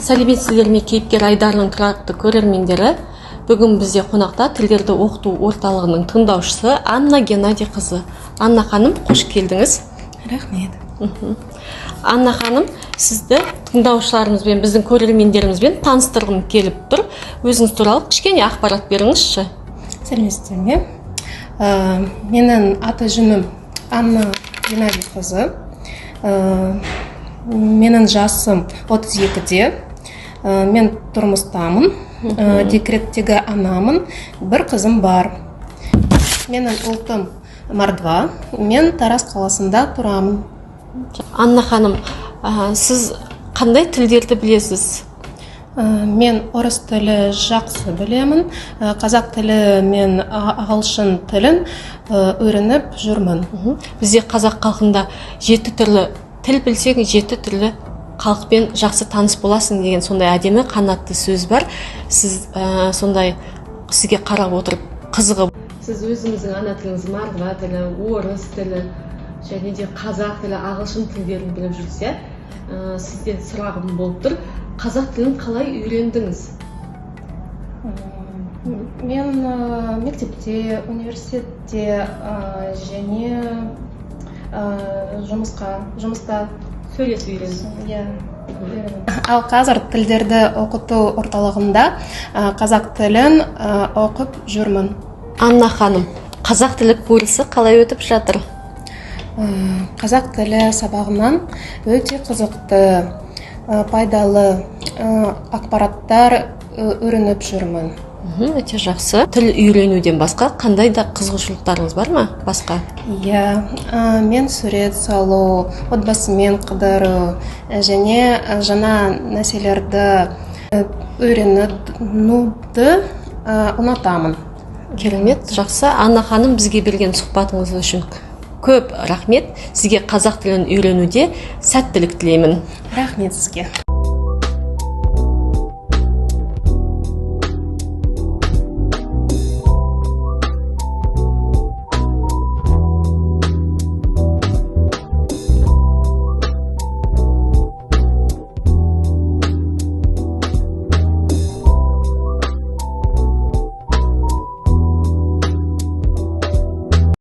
Сәлеметсіздер ме, кейіпкер Айдарының тұрақты көрермендері. Бүгін бізде қонақта тілдерді оқыту орталығының тыңдаушысы Анна Геннадий қызы. Анна ханым, қош келдіңіз. Рахмет. Анна ханым, сізді тыңдаушыларымызбен, біздің көрермендерімізбен таныстырғым келіп тұр. Өзіңіз туралы кішкене ақпарат беріңізші. Сәлеметсіздер ме? Менің аты-жөнім Анна Геннадий қызы. Менің жасым 32-де. Мен тұрмыстамын. Декреттегі анамын. Бір қызым бар. Менің ұлтым Мардва. Мен Тараз қаласында тұрамын. Анна ханым, сіз қандай тілдерді білесіз? Мен орыс тілі жақсы білемін. Қазақ тілі мен ағылшын тілін үйреніп жүрмін. Бізде қазақ халқында 7 түрлі тіл білсең, 7 түрлі халықпен жақсы таныс боласың деген сондай әдемі қанатты сөз бар. Сіз сондай сізге қарап отырып қызығып. Сіз өзіңіздің ана тіліңіз мардва тілі, орыс тілі, және де қазақ тілі, ағылшын тілдерін біліп жүрсе, сізден сұрағым болып тұр. Қазақ тілін қалай үйрендіңіз? Мен мектепте, университетте және жұмыста Сөйлесіп үйрендім. Ал қазір тілдерді оқыту орталығында қазақ тілін оқып жүрмін. Анна ханым, қазақ тілі курсы қалай өтіп жатыр? Қазақ тілі сабағынан өте қызықты, пайдалы ақпараттар үйреніп жүрмін. Өте жақсы. Тіл үйренуден басқа қандай да қызығушылықтарыңыз бар ма? Басқа? Мен сурет салу, отбасымен қыдыру және жаңа нәрселерді үйренуді ұнатамын. Керемет, жақсы. Анна ханым, бізге берген сұхбатыңыз үшін көп рахмет. Сізге қазақ тілін үйренуде сәттілік тілеймін. Рахмет сізге.